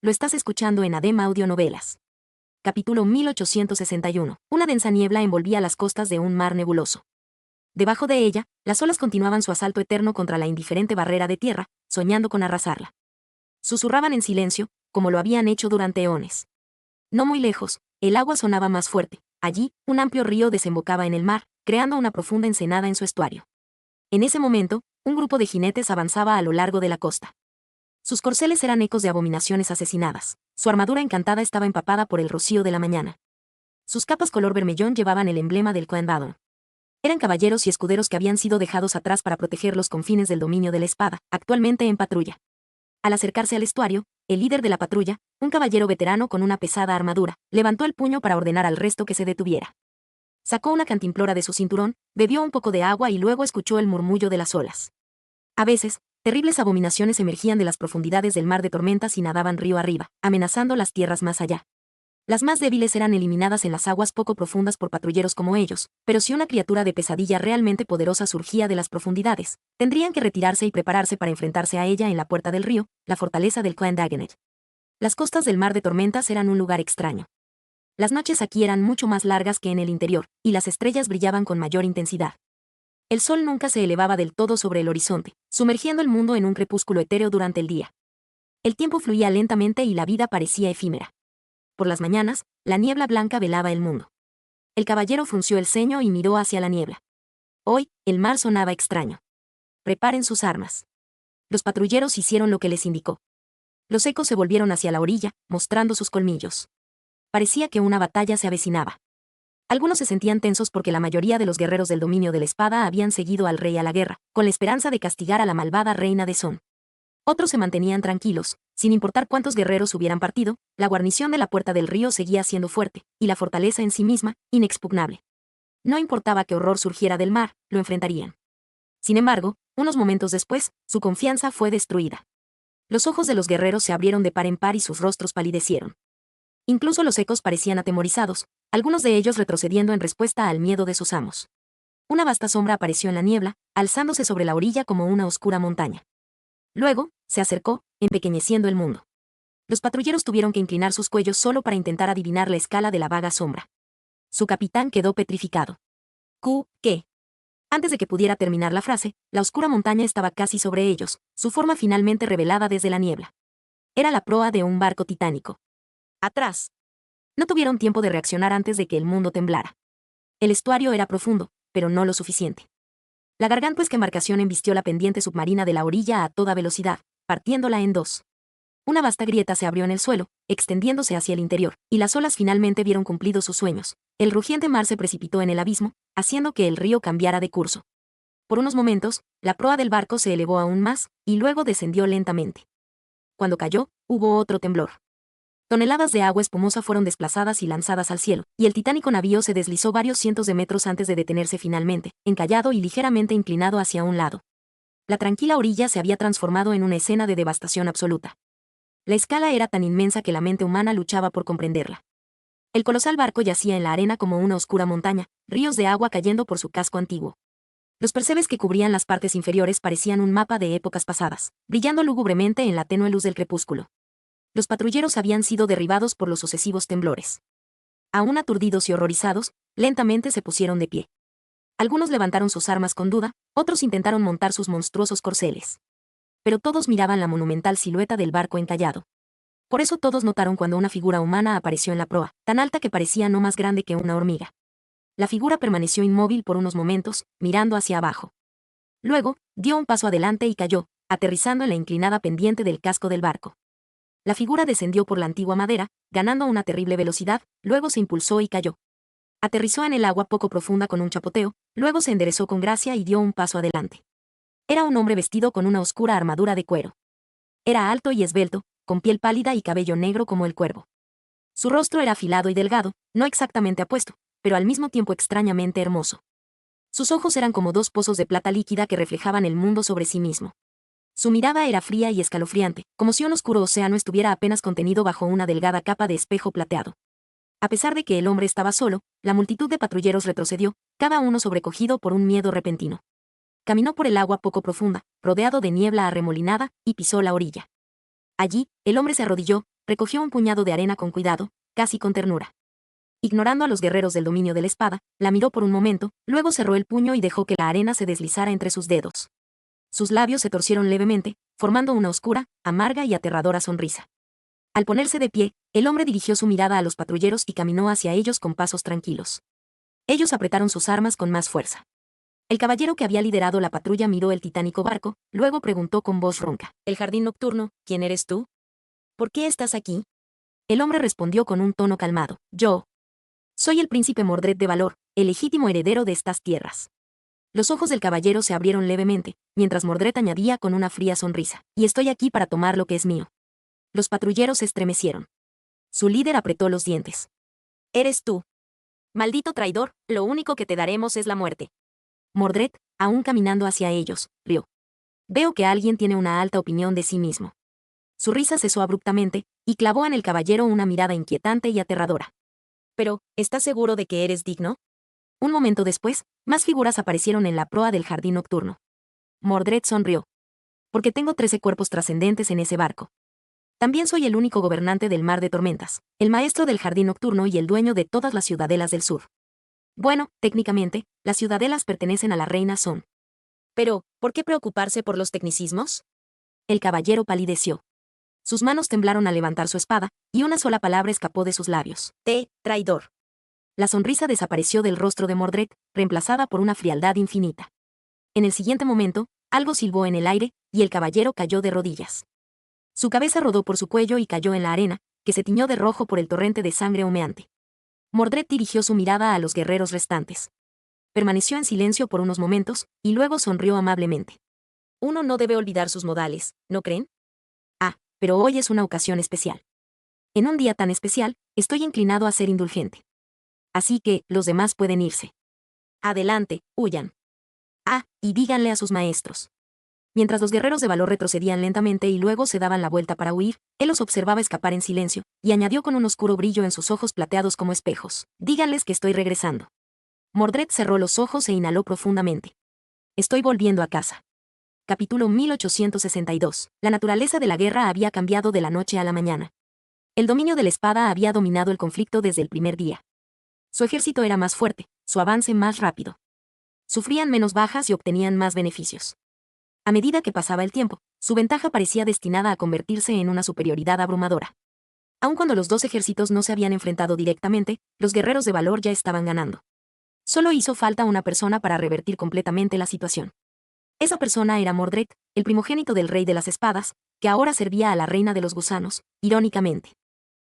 lo estás escuchando en ADEM Audionovelas. Capítulo 1861. Una densa niebla envolvía las costas de un mar nebuloso. Debajo de ella, las olas continuaban su asalto eterno contra la indiferente barrera de tierra, soñando con arrasarla. Susurraban en silencio, como lo habían hecho durante eones. No muy lejos, el agua sonaba más fuerte. Allí, un amplio río desembocaba en el mar, creando una profunda ensenada en su estuario. En ese momento, un grupo de jinetes avanzaba a lo largo de la costa. Sus corceles eran ecos de abominaciones asesinadas. Su armadura encantada estaba empapada por el rocío de la mañana. Sus capas color vermellón llevaban el emblema del Clan Badon. Eran caballeros y escuderos que habían sido dejados atrás para proteger los confines del dominio de la espada, actualmente en patrulla. Al acercarse al estuario, el líder de la patrulla, un caballero veterano con una pesada armadura, levantó el puño para ordenar al resto que se detuviera. Sacó una cantimplora de su cinturón, bebió un poco de agua y luego escuchó el murmullo de las olas. A veces, terribles abominaciones emergían de las profundidades del mar de tormentas y nadaban río arriba, amenazando las tierras más allá. Las más débiles eran eliminadas en las aguas poco profundas por patrulleros como ellos, pero si una criatura de pesadilla realmente poderosa surgía de las profundidades, tendrían que retirarse y prepararse para enfrentarse a ella en la puerta del río, la fortaleza del Clan Dagenet. Las costas del mar de tormentas eran un lugar extraño. Las noches aquí eran mucho más largas que en el interior, y las estrellas brillaban con mayor intensidad. El sol nunca se elevaba del todo sobre el horizonte, sumergiendo el mundo en un crepúsculo etéreo durante el día. El tiempo fluía lentamente y la vida parecía efímera. Por las mañanas, la niebla blanca velaba el mundo. El caballero frunció el ceño y miró hacia la niebla. Hoy, el mar sonaba extraño. Preparen sus armas. Los patrulleros hicieron lo que les indicó. Los ecos se volvieron hacia la orilla, mostrando sus colmillos. Parecía que una batalla se avecinaba. Algunos se sentían tensos porque la mayoría de los guerreros del dominio de la espada habían seguido al rey a la guerra, con la esperanza de castigar a la malvada reina de Son. Otros se mantenían tranquilos, sin importar cuántos guerreros hubieran partido, la guarnición de la puerta del río seguía siendo fuerte, y la fortaleza en sí misma, inexpugnable. No importaba qué horror surgiera del mar, lo enfrentarían. Sin embargo, unos momentos después, su confianza fue destruida. Los ojos de los guerreros se abrieron de par en par y sus rostros palidecieron. Incluso los ecos parecían atemorizados, algunos de ellos retrocediendo en respuesta al miedo de sus amos. Una vasta sombra apareció en la niebla, alzándose sobre la orilla como una oscura montaña. Luego, se acercó, empequeñeciendo el mundo. Los patrulleros tuvieron que inclinar sus cuellos solo para intentar adivinar la escala de la vaga sombra. Su capitán quedó petrificado. ¿Qué? Antes de que pudiera terminar la frase, la oscura montaña estaba casi sobre ellos, su forma finalmente revelada desde la niebla. Era la proa de un barco titánico. ¡Atrás! No tuvieron tiempo de reaccionar antes de que el mundo temblara. El estuario era profundo, pero no lo suficiente. La gargantuesca embarcación embistió la pendiente submarina de la orilla a toda velocidad, partiéndola en dos. Una vasta grieta se abrió en el suelo, extendiéndose hacia el interior, y las olas finalmente vieron cumplidos sus sueños. El rugiente mar se precipitó en el abismo, haciendo que el río cambiara de curso. Por unos momentos, la proa del barco se elevó aún más, y luego descendió lentamente. Cuando cayó, hubo otro temblor. Toneladas de agua espumosa fueron desplazadas y lanzadas al cielo, y el titánico navío se deslizó varios cientos de metros antes de detenerse finalmente, encallado y ligeramente inclinado hacia un lado. La tranquila orilla se había transformado en una escena de devastación absoluta. La escala era tan inmensa que la mente humana luchaba por comprenderla. El colosal barco yacía en la arena como una oscura montaña, ríos de agua cayendo por su casco antiguo. Los percebes que cubrían las partes inferiores parecían un mapa de épocas pasadas, brillando lúgubremente en la tenue luz del crepúsculo. Los patrulleros habían sido derribados por los sucesivos temblores. Aún aturdidos y horrorizados, lentamente se pusieron de pie. Algunos levantaron sus armas con duda, otros intentaron montar sus monstruosos corceles. Pero todos miraban la monumental silueta del barco encallado. Por eso todos notaron cuando una figura humana apareció en la proa, tan alta que parecía no más grande que una hormiga. La figura permaneció inmóvil por unos momentos, mirando hacia abajo. Luego, dio un paso adelante y cayó, aterrizando en la inclinada pendiente del casco del barco. La figura descendió por la antigua madera, ganando una terrible velocidad, luego se impulsó y cayó. Aterrizó en el agua poco profunda con un chapoteo, luego se enderezó con gracia y dio un paso adelante. Era un hombre vestido con una oscura armadura de cuero. Era alto y esbelto, con piel pálida y cabello negro como el cuervo. Su rostro era afilado y delgado, no exactamente apuesto, pero al mismo tiempo extrañamente hermoso. Sus ojos eran como dos pozos de plata líquida que reflejaban el mundo sobre sí mismo. Su mirada era fría y escalofriante, como si un oscuro océano estuviera apenas contenido bajo una delgada capa de espejo plateado. A pesar de que el hombre estaba solo, la multitud de patrulleros retrocedió, cada uno sobrecogido por un miedo repentino. Caminó por el agua poco profunda, rodeado de niebla arremolinada, y pisó la orilla. Allí, el hombre se arrodilló, recogió un puñado de arena con cuidado, casi con ternura. Ignorando a los guerreros del dominio de la espada, la miró por un momento, luego cerró el puño y dejó que la arena se deslizara entre sus dedos. Sus labios se torcieron levemente, formando una oscura, amarga y aterradora sonrisa. Al ponerse de pie, el hombre dirigió su mirada a los patrulleros y caminó hacia ellos con pasos tranquilos. Ellos apretaron sus armas con más fuerza. El caballero que había liderado la patrulla miró el titánico barco, luego preguntó con voz ronca: «El jardín nocturno, ¿quién eres tú? ¿Por qué estás aquí?» El hombre respondió con un tono calmado: «Yo soy el príncipe Mordred de Valor, el legítimo heredero de estas tierras». Los ojos del caballero se abrieron levemente, mientras Mordred añadía con una fría sonrisa: «Y estoy aquí para tomar lo que es mío». Los patrulleros se estremecieron. Su líder apretó los dientes. «Eres tú. Maldito traidor, lo único que te daremos es la muerte». Mordred, aún caminando hacia ellos, rió. «Veo que alguien tiene una alta opinión de sí mismo». Su risa cesó abruptamente, y clavó en el caballero una mirada inquietante y aterradora. «Pero, ¿estás seguro de que eres digno?» Un momento después, más figuras aparecieron en la proa del jardín nocturno. Mordred sonrió. «Porque tengo 13 cuerpos trascendentes en ese barco. También soy el único gobernante del mar de tormentas, el maestro del jardín nocturno y el dueño de todas las ciudadelas del sur. Bueno, técnicamente, las ciudadelas pertenecen a la reina Son. Pero, ¿por qué preocuparse por los tecnicismos?» El caballero palideció. Sus manos temblaron al levantar su espada, y una sola palabra escapó de sus labios: traidor». La sonrisa desapareció del rostro de Mordred, reemplazada por una frialdad infinita. En el siguiente momento, algo silbó en el aire, y el caballero cayó de rodillas. Su cabeza rodó por su cuello y cayó en la arena, que se tiñó de rojo por el torrente de sangre humeante. Mordred dirigió su mirada a los guerreros restantes. Permaneció en silencio por unos momentos, y luego sonrió amablemente. «Uno no debe olvidar sus modales, ¿no creen? Ah, pero hoy es una ocasión especial. En un día tan especial, estoy inclinado a ser indulgente. Así que, los demás pueden irse. Adelante, huyan. Ah, y díganle a sus maestros». Mientras los guerreros de valor retrocedían lentamente y luego se daban la vuelta para huir, él los observaba escapar en silencio, y añadió con un oscuro brillo en sus ojos plateados como espejos: «Díganles que estoy regresando». Mordred cerró los ojos e inhaló profundamente. «Estoy volviendo a casa». Capítulo 1862. La naturaleza de la guerra había cambiado de la noche a la mañana. El dominio de la espada había dominado el conflicto desde el primer día. Su ejército era más fuerte, su avance más rápido. Sufrían menos bajas y obtenían más beneficios. A medida que pasaba el tiempo, su ventaja parecía destinada a convertirse en una superioridad abrumadora. Aun cuando los dos ejércitos no se habían enfrentado directamente, los guerreros de valor ya estaban ganando. Solo hizo falta una persona para revertir completamente la situación. Esa persona era Mordred, el primogénito del rey de las espadas, que ahora servía a la reina de los gusanos, irónicamente.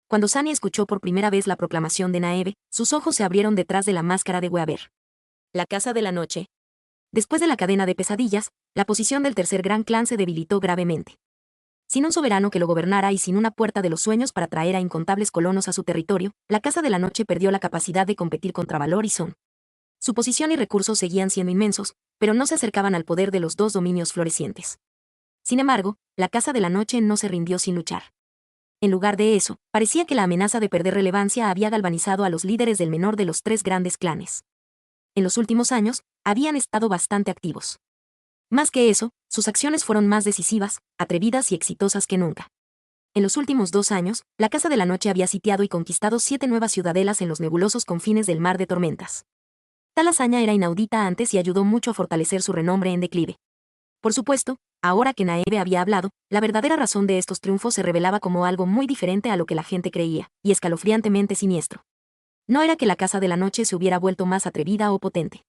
Cuando Sani escuchó por primera vez la proclamación de Naeve, sus ojos se abrieron detrás de la máscara de Weaver. La Casa de la Noche. Después de la cadena de pesadillas, la posición del tercer gran clan se debilitó gravemente. Sin un soberano que lo gobernara y sin una puerta de los sueños para traer a incontables colonos a su territorio, la Casa de la Noche perdió la capacidad de competir contra Valor y Son. Su posición y recursos seguían siendo inmensos, pero no se acercaban al poder de los dos dominios florecientes. Sin embargo, la Casa de la Noche no se rindió sin luchar. En lugar de eso, parecía que la amenaza de perder relevancia había galvanizado a los líderes del menor de los tres grandes clanes. En los últimos años, habían estado bastante activos. Más que eso, sus acciones fueron más decisivas, atrevidas y exitosas que nunca. En los últimos 2 años, la Casa de la Noche había sitiado y conquistado 7 nuevas ciudadelas en los nebulosos confines del Mar de Tormentas. Tal hazaña era inaudita antes y ayudó mucho a fortalecer su renombre en declive. Por supuesto, ahora que Naeve había hablado, la verdadera razón de estos triunfos se revelaba como algo muy diferente a lo que la gente creía, y escalofriantemente siniestro. No era que la Casa de la Noche se hubiera vuelto más atrevida o potente.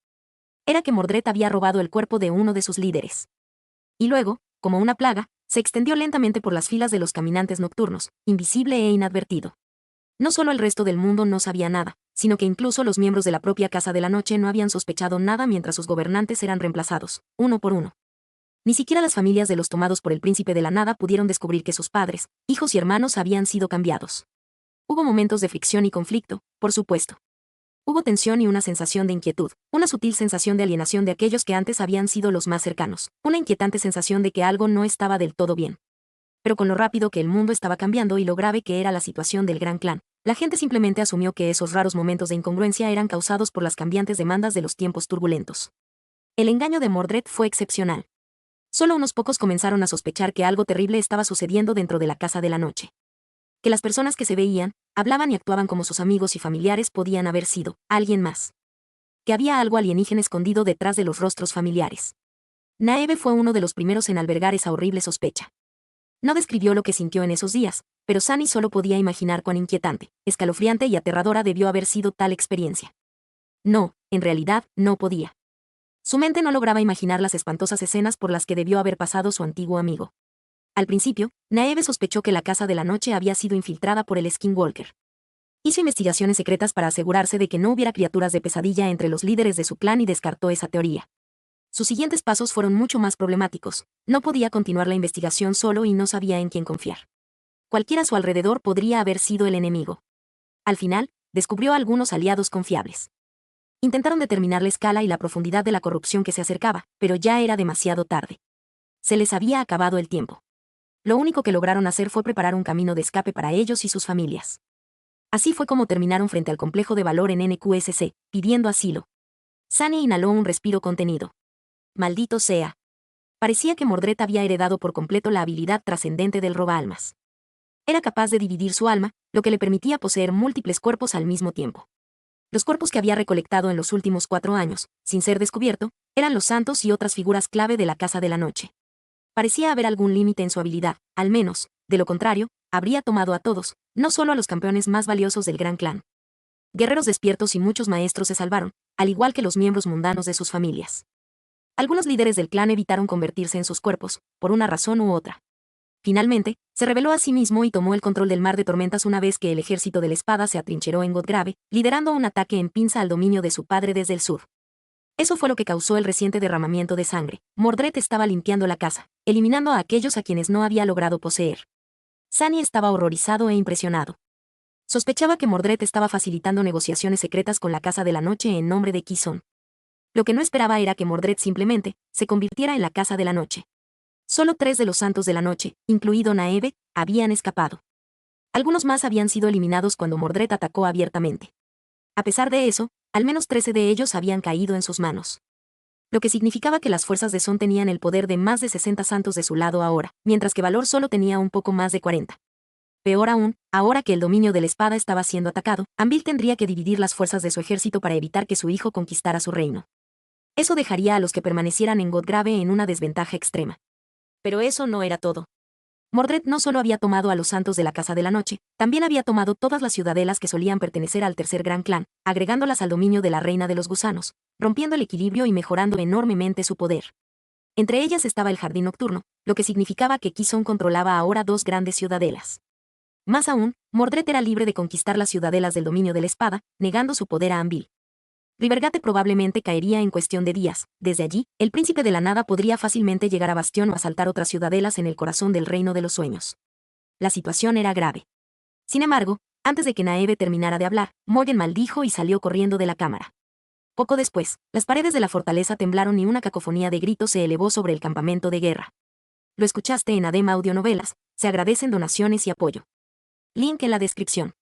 Era que Mordred había robado el cuerpo de uno de sus líderes. Y luego, como una plaga, se extendió lentamente por las filas de los caminantes nocturnos, invisible e inadvertido. No solo el resto del mundo no sabía nada, sino que incluso los miembros de la propia Casa de la Noche no habían sospechado nada mientras sus gobernantes eran reemplazados, uno por uno. Ni siquiera las familias de los tomados por el príncipe de la nada pudieron descubrir que sus padres, hijos y hermanos habían sido cambiados. Hubo momentos de fricción y conflicto, por supuesto. Hubo tensión y una sensación de inquietud, una sutil sensación de alienación de aquellos que antes habían sido los más cercanos, una inquietante sensación de que algo no estaba del todo bien. Pero con lo rápido que el mundo estaba cambiando y lo grave que era la situación del gran clan, la gente simplemente asumió que esos raros momentos de incongruencia eran causados por las cambiantes demandas de los tiempos turbulentos. El engaño de Mordred fue excepcional. Solo unos pocos comenzaron a sospechar que algo terrible estaba sucediendo dentro de la Casa de la Noche. que las personas que se veían, hablaban y actuaban como sus amigos y familiares podían haber sido alguien más. Que había algo alienígena escondido detrás de los rostros familiares. Naeve fue uno de los primeros en albergar esa horrible sospecha. No describió lo que sintió en esos días, pero Sunny solo podía imaginar cuán inquietante, escalofriante y aterradora debió haber sido tal experiencia. No, en realidad, no podía. Su mente no lograba imaginar las espantosas escenas por las que debió haber pasado su antiguo amigo. Al principio, Naeve sospechó que la Casa de la Noche había sido infiltrada por el Skinwalker. Hizo investigaciones secretas para asegurarse de que no hubiera criaturas de pesadilla entre los líderes de su clan y descartó esa teoría. Sus siguientes pasos fueron mucho más problemáticos. No podía continuar la investigación solo y no sabía en quién confiar. Cualquiera a su alrededor podría haber sido el enemigo. Al final, descubrió a algunos aliados confiables. Intentaron determinar la escala y la profundidad de la corrupción que se acercaba, pero ya era demasiado tarde. Se les había acabado el tiempo. Lo único que lograron hacer fue preparar un camino de escape para ellos y sus familias. Así fue como terminaron frente al complejo de valor en NQSC, pidiendo asilo. Sunny inhaló un respiro contenido. Maldito sea. Parecía que Mordred había heredado por completo la habilidad trascendente del robaalmas. Era capaz de dividir su alma, lo que le permitía poseer múltiples cuerpos al mismo tiempo. Los cuerpos que había recolectado en los últimos 4 años, sin ser descubierto, eran los santos y otras figuras clave de la Casa de la Noche. Parecía haber algún límite en su habilidad, al menos, de lo contrario, habría tomado a todos, no solo a los campeones más valiosos del gran clan. Guerreros despiertos y muchos maestros se salvaron, al igual que los miembros mundanos de sus familias. Algunos líderes del clan evitaron convertirse en sus cuerpos, por una razón u otra. Finalmente, se reveló a sí mismo y tomó el control del mar de tormentas una vez que el ejército de la espada se atrincheró en Godgrave, liderando un ataque en pinza al dominio de su padre desde el sur. Eso fue lo que causó el reciente derramamiento de sangre. Mordred estaba limpiando la casa, eliminando a aquellos a quienes no había logrado poseer. Sunny estaba horrorizado e impresionado. Sospechaba que Mordred estaba facilitando negociaciones secretas con la Casa de la Noche en nombre de Kison. Lo que no esperaba era que Mordred simplemente se convirtiera en la Casa de la Noche. Solo 3 de los santos de la noche, incluido Naeve, habían escapado. Algunos más habían sido eliminados cuando Mordred atacó abiertamente. A pesar de eso, al menos 13 de ellos habían caído en sus manos. Lo que significaba que las fuerzas de Son tenían el poder de más de 60 santos de su lado ahora, mientras que Valor solo tenía un poco más de 40. Peor aún, ahora que el dominio de la espada estaba siendo atacado, Anvil tendría que dividir las fuerzas de su ejército para evitar que su hijo conquistara su reino. Eso dejaría a los que permanecieran en Godgrave en una desventaja extrema. Pero eso no era todo. Mordred no solo había tomado a los santos de la Casa de la Noche, también había tomado todas las ciudadelas que solían pertenecer al tercer gran clan, agregándolas al dominio de la Reina de los Gusanos, rompiendo el equilibrio y mejorando enormemente su poder. Entre ellas estaba el Jardín Nocturno, lo que significaba que Kison controlaba ahora 2 grandes ciudadelas. Más aún, Mordred era libre de conquistar las ciudadelas del dominio de la espada, negando su poder a Anvil. Rivergate probablemente caería en cuestión de días. Desde allí, el príncipe de la nada podría fácilmente llegar a Bastión o asaltar otras ciudadelas en el corazón del reino de los sueños. La situación era grave. Sin embargo, antes de que Naeve terminara de hablar, Morgan maldijo y salió corriendo de la cámara. Poco después, las paredes de la fortaleza temblaron y una cacofonía de gritos se elevó sobre el campamento de guerra. Lo escuchaste en ADEM Audionovelas. Se agradecen donaciones y apoyo. Link en la descripción.